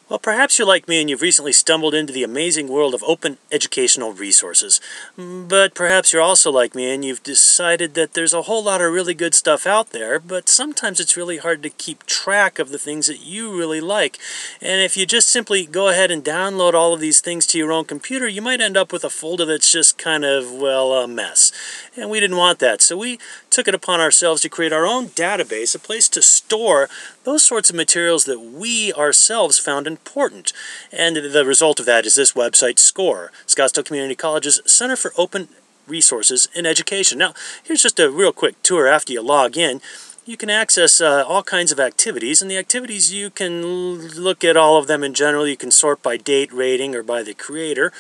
Well, perhaps you're like me and you've recently stumbled into the amazing world of open educational resources. But perhaps you're also like me and you've decided that there's a whole lot of really good stuff out there, but sometimes it's really hard to keep track of the things that you really like. And if you just simply go ahead and download all of these things to your own computer, you might end up with a folder that's just kind of, well, a mess. And we didn't want that, so we took it upon ourselves to create our own database, a place to store those sorts of materials that we ourselves found important. And the result of that is this website, SCORE, Scottsdale Community College's Center for Open Resources in Education. Now, here's just a real quick tour after you log in. You can access all kinds of activities, and the activities, you can look at all of them in general. You can sort by date, rating, or by the creator.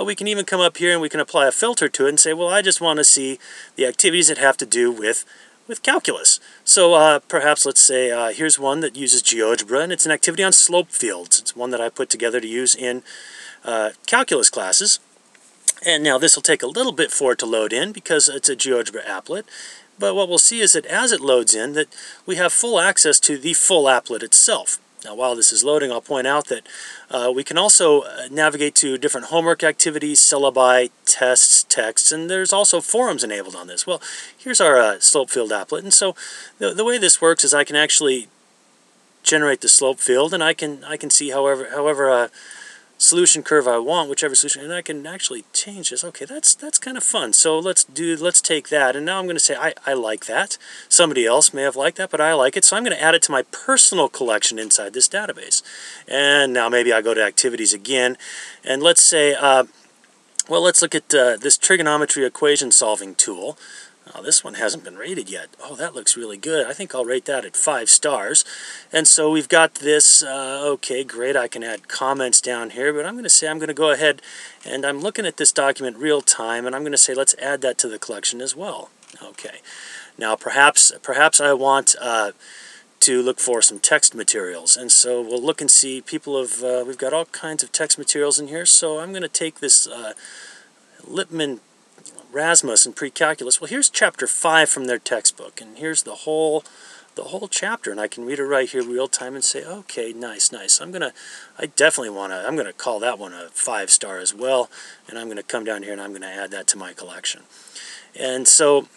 We can even come up here and we can apply a filter to it and say, well, I just want to see the activities that have to do with calculus. So perhaps let's say here's one that uses GeoGebra, and it's an activity on slope fields. It's one that I put together to use in calculus classes. And now this will take a little bit for it to load in because it's a GeoGebra applet. But what we'll see is that as it loads in, that we have full access to the full applet itself. Now, while this is loading, I'll point out that we can also navigate to different homework activities, syllabi, tests, texts, and there's also forums enabled on this. Well, here's our slope field applet, and so the way this works is I can actually generate the slope field, and I can see however solution curve I want, whichever solution, and I can actually change this. Okay, that's kind of fun. So let's take that, and now I'm going to say I like that. Somebody else may have liked that, but I like it, so I'm going to add it to my personal collection inside this database. And now maybe I go to activities again, and let's say, well, let's look at this trigonometry equation solving tool. This one hasn't been rated yet. Oh, that looks really good. I think I'll rate that at 5 stars. And so we've got this, okay, great. I can add comments down here, but I'm going to say I'm going to go ahead and I'm looking at this document real time, and I'm going to say let's add that to the collection as well. Okay. Now perhaps I want to look for some text materials, and so we'll look and see we've got all kinds of text materials in here, so I'm going to take this Lippmann Rasmus and Pre-Calculus. Well, here's chapter 5 from their textbook, and here's the whole chapter, and I can read it right here real time and say, okay, nice. I'm gonna call that one a 5 star as well, and I'm gonna come down here and I'm gonna add that to my collection. And so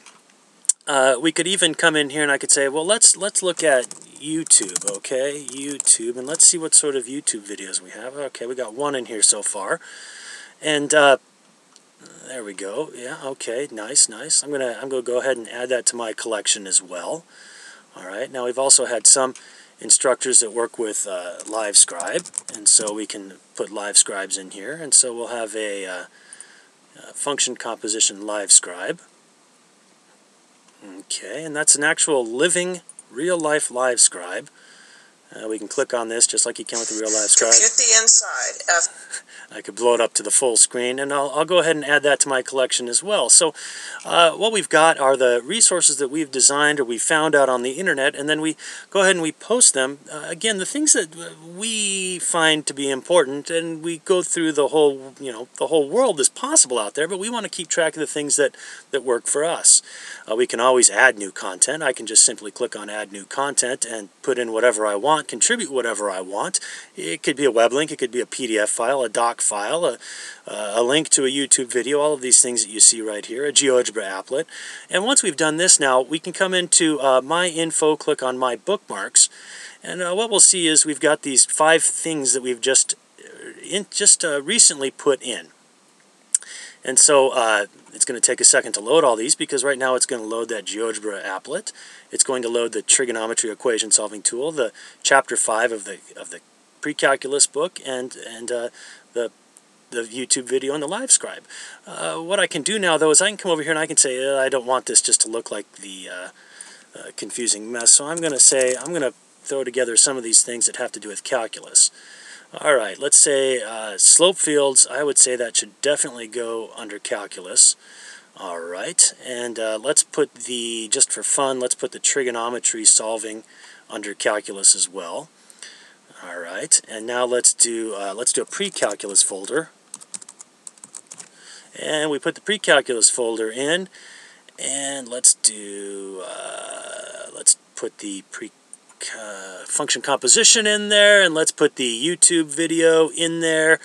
we could even come in here and I could say, well, let's look at YouTube, okay, YouTube, and let's see what sort of YouTube videos we have. Okay, we got one in here so far, and there we go. Yeah, okay, nice. I'm gonna go ahead and add that to my collection as well. All right. Now we've also had some instructors that work with LiveScribe, and so we can put LiveScribes in here, and so we'll have a function composition LiveScribe. Okay, and that's an actual living, real-life LiveScribe. We can click on this just like you can with the real LiveScribe. Compute the inside. I could blow it up to the full screen, and I'll go ahead and add that to my collection as well. So what we've got are the resources that we've designed or we found out on the internet, and then we go ahead and we post them. Again, the things that we find to be important, and we go through the whole, the whole world is possible out there, but we want to keep track of the things that work for us. We can always add new content. I can just simply click on Add New Content and put in whatever I want, contribute whatever I want. It could be a web link, it could be a PDF file, a doc file, a link to a YouTube video, all of these things that you see right here, a GeoGebra applet. And once we've done this now, we can come into My Info, click on My Bookmarks, and what we'll see is we've got these 5 things that we've just recently put in. And so it's going to take a second to load all these because right now it's going to load that GeoGebra applet. It's going to load the trigonometry equation solving tool, the chapter 5 of the pre-calculus book, and the YouTube video and the LiveScribe. What I can do now though is I can come over here and I can say I don't want this just to look like the confusing mess. So I'm going to throw together some of these things that have to do with calculus. All right, let's say slope fields. I would say that should definitely go under calculus. All right, and let's put just for fun, let's put the trigonometry solving under calculus as well. All right, and now let's do a pre-calculus folder, and we put the pre-calculus folder in, and let's put the function composition in there, and let's put the YouTube video in there,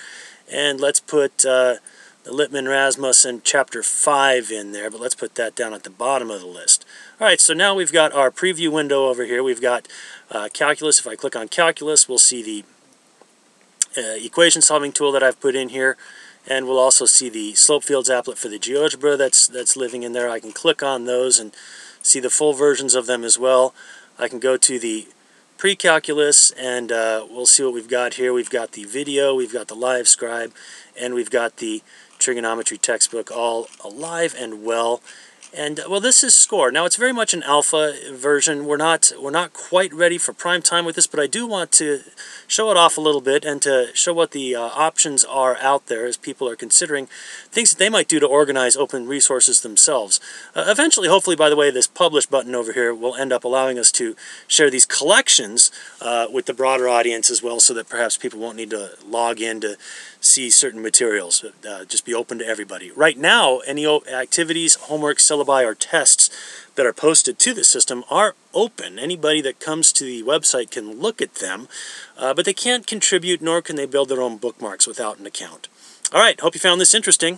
and let's put the Lippmann Rasmussen Chapter 5 in there, but let's put that down at the bottom of the list. Alright, so now we've got our preview window over here. We've got calculus. If I click on calculus, we'll see the equation solving tool that I've put in here, and we'll also see the slope fields applet for the GeoGebra that's living in there. I can click on those and see the full versions of them as well. I can go to the pre-calculus, and we'll see what we've got here. We've got the video, we've got the live scribe, and we've got the trigonometry textbook all alive and well. And well, this is SCORE. Now, it's very much an alpha version. We're not quite ready for prime time with this, but I do want to show it off a little bit and to show what the options are out there as people are considering things that they might do to organize open resources themselves. Eventually, hopefully, by the way, this publish button over here will end up allowing us to share these collections with the broader audience as well, so that perhaps people won't need to log in to see certain materials. Just be open to everybody. Right now, any activities, homework, syllabi, or tests that are posted to the system are open. Anybody that comes to the website can look at them, but they can't contribute, nor can they build their own bookmarks without an account. All right, hope you found this interesting.